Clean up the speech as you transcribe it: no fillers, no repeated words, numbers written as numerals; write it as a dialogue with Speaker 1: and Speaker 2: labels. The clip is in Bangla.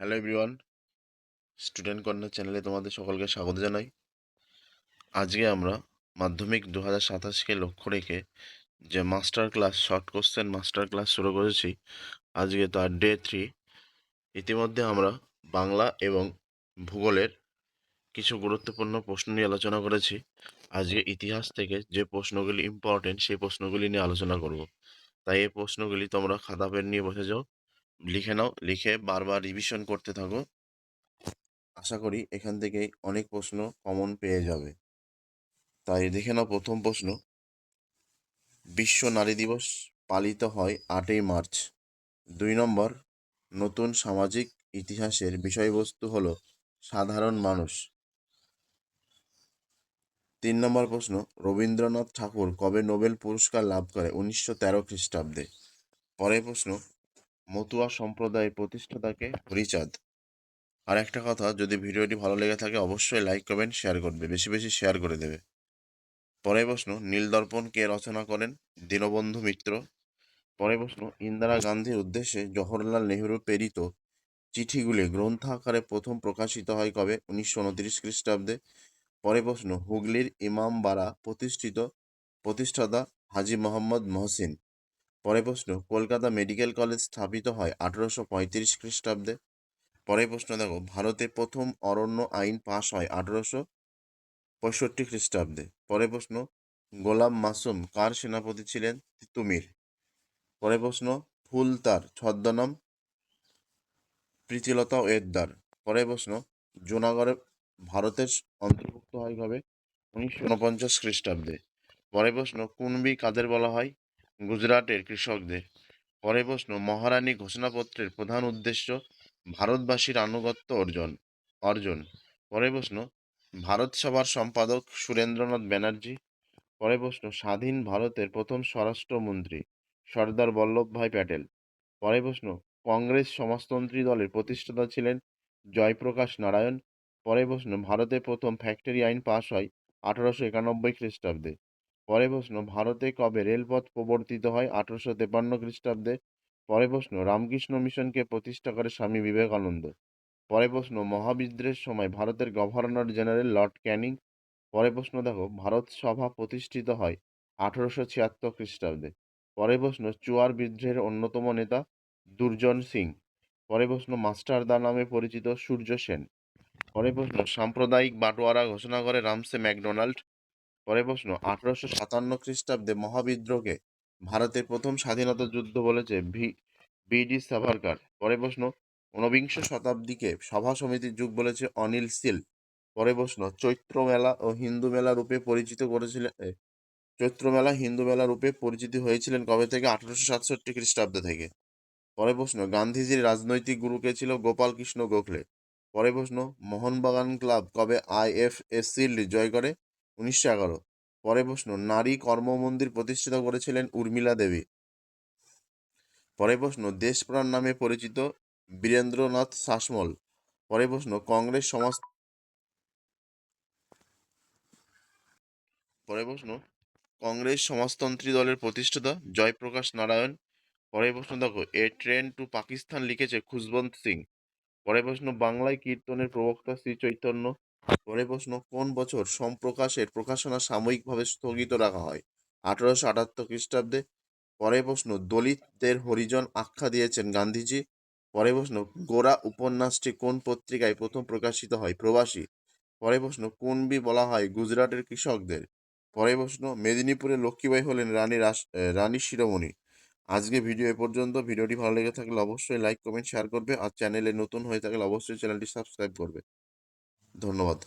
Speaker 1: হ্যালো এভরিওয়ান, স্টুডেন্ট কর্নার চ্যানেলে তোমাদের সকলকে স্বাগত জানাই। আজকে আমরা মাধ্যমিক 2027কে লক্ষ্য রেখে যে master class short question master class শুরু করেছি, আজকে তার ডে 3। ইতিমধ্যে আমরা বাংলা এবং ভূগোলের কিছু গুরুত্বপূর্ণ প্রশ্ন নিয়ে আলোচনা করেছি। আজকে ইতিহাস থেকে যে প্রশ্নগুলি ইম্পর্টেন্ট সেই প্রশ্নগুলি নিয়ে আলোচনা করব। তাই এই প্রশ্নগুলি তোমরা খাতা পেন নিয়ে বসে যাও, লিখে নাও, লিখে বারবার রিভিশন করতে থাকো। আশা করি এখান থেকে অনেক প্রশ্ন কমন পেয়ে যাবে। তাই দেখে নাও প্রথম প্রশ্ন, বিশ্ব নারী দিবস পালিত হয় 8ই মার্চ। 2 নম্বর, নতুন সামাজিক ইতিহাসের বিষয়বস্তু হলো সাধারণ মানুষ। 3 নম্বর প্রশ্ন, রবীন্দ্রনাথ ঠাকুর কবে নোবেল পুরস্কার লাভ করে? 1913 খ্রিস্টাব্দে। পরের প্রশ্ন, মতুয়া সম্প্রদায়ের প্রতিষ্ঠাতাকে? হরিচাঁদ। আর একটা কথা, যদি ভিডিওটি ভালো লেগে থাকে অবশ্যই লাইক কমেন্ট শেয়ার করবে, বেশি বেশি শেয়ার করে দেবে। পরের প্রশ্ন, নীলদর্পণ কে রচনা করেন? দীনবন্ধু মিত্র। পরের প্রশ্ন, ইন্দিরা গান্ধীর উদ্দেশ্যে জওহরলাল নেহরু প্রেরিত চিঠিগুলি গ্রন্থ আকারে প্রথম প্রকাশিত হয় কবে? 1929 খ্রিস্টাব্দে। পরের প্রশ্ন, হুগলির ইমামবাড়া প্রতিষ্ঠাতা হাজী মোহাম্মদ মহসিন। পরের প্রশ্ন, কলকাতা মেডিকেল কলেজ স্থাপিত হয় 1835 খ্রিস্টাব্দে। পরের প্রশ্ন দেখো, ভারতে প্রথম অরণ্য আইন পাশ হয় 1865 খ্রিস্টাব্দে। পরের প্রশ্ন, গোলাম মাসুম কার সেনাপতি ছিলেন? তিতুমির। পরের প্রশ্ন, ফুল তার ছদ্মনাম? প্রীতিলতা ওয়েদ্দার। পরের প্রশ্ন, জুনাগড়ে ভারতের অন্তর্ভুক্ত হয় কবে? 1949 খ্রিস্টাব্দে। পরের প্রশ্ন, কুনবি কাদের বলা হয়? গুজরাটের কৃষকদের। পরের প্রশ্ন, মহারানী ঘোষণাপত্রের প্রধান উদ্দেশ্য? ভারতবাসীর আনুগত্য অর্জন। পরের প্রশ্ন, ভারত সভার সম্পাদক সুরেন্দ্রনাথ ব্যানার্জি। পরের প্রশ্ন, স্বাধীন ভারতের প্রথম স্বরাষ্ট্রমন্ত্রী? সর্দার বল্লভভাই প্যাটেল। পরের প্রশ্ন, কংগ্রেস সমাজতন্ত্রী দলের প্রতিষ্ঠাতা ছিলেন জয়প্রকাশ নারায়ণ। পরের প্রশ্ন, ভারতের প্রথম ফ্যাক্টরি আইন পাশ হয় 1891 খ্রিস্টাব্দে। পরের প্রশ্ন, ভারতে কবে রেলপথ প্রবর্তিত হয়? 1853 খ্রিস্টাব্দে। পরের প্রশ্ন, রামকৃষ্ণ মিশনকে প্রতিষ্ঠা করে স্বামী বিবেকানন্দ। পরের প্রশ্ন, মহাবিদ্রোহের সময় ভারতের গভর্নর জেনারেল লর্ড ক্যানিং। পরের প্রশ্ন দেখো, ভারত সভা প্রতিষ্ঠিত হয় 1876 খ্রিস্টাব্দে। পরের প্রশ্ন, চুয়ার বিদ্রোহের অন্যতম নেতা? দুর্জন সিং। পরের প্রশ্ন, মাস্টারদা নামে পরিচিত সূর্য সেন। পরের প্রশ্ন, সাম্প্রদায়িক বাটোয়ারা ঘোষণা করে রামসে ম্যাকডোনাল্ড। পরের প্রশ্ন, 1857 খ্রিস্টাব্দে মহাবিদ্রোহকে ভারতের প্রথম স্বাধীনতা যুদ্ধ বলেছে বি ডি সাভারকার। পরের প্রশ্ন, ঊনবিংশ শতাব্দীকে সভা সমিতির যুগ বলেছে অনিল সিল। পরের প্রশ্ন, চৈত্র মেলা হিন্দু মেলা রূপে পরিচিতি হয়েছিলেন কবে থেকে? 1867 খ্রিস্টাব্দ থেকে। পরের প্রশ্ন, গান্ধীজির রাজনৈতিক গুরু কে ছিল? গোপাল কৃষ্ণ গোখলে। পরের প্রশ্ন, মোহনবাগান ক্লাব কবে আইএফএ শিল্ড জয় করে? 1911। পরের প্রশ্ন, নারী কর্ম মন্দির প্রতিষ্ঠিত করেছিলেন উর্মিলা দেবী। পরের প্রশ্ন, দেশপ্রাণ নামে পরিচিত বীরেন্দ্রনাথ শাসমল। পরের প্রশ্ন, কংগ্রেস সমাজতন্ত্রী দলের প্রতিষ্ঠাতা? জয়প্রকাশ নারায়ণ। পরের প্রশ্ন দেখো, এ ট্রেন টু পাকিস্তান লিখেছে খুশবন্ত সিং। পরের প্রশ্ন, বাংলায় কীর্তনের প্রবক্তা শ্রী চৈতন্য। পরের প্রশ্ন, কোন বছর সম্প্রকাশের প্রকাশনা সাময়িকভাবে স্থগিত রাখা হয়? 1878 খ্রিস্টাব্দে। পরের প্রশ্ন, দলিতদের হরিজন আখ্যা দিয়েছেন গান্ধীজি। পরের প্রশ্ন, গোরা উপন্যাসটি কোন পত্রিকায় প্রথম প্রকাশিত হয়? প্রবাসী। পরের প্রশ্ন, কুনবি বলা হয় গুজরাটের কৃষকদের। পরের প্রশ্ন, মেদিনীপুরের লক্ষ্মীবাই হলেন রানী শিরোমণি। আজকে ভিডিও এ পর্যন্ত। ভিডিওটি ভালো লেগে থাকলে অবশ্যই লাইক কমেন্ট শেয়ার করবে, আর চ্যানেলে নতুন হয়ে থাকলে অবশ্যই চ্যানেলটি সাবস্ক্রাইব করবে। ধন্যবাদ।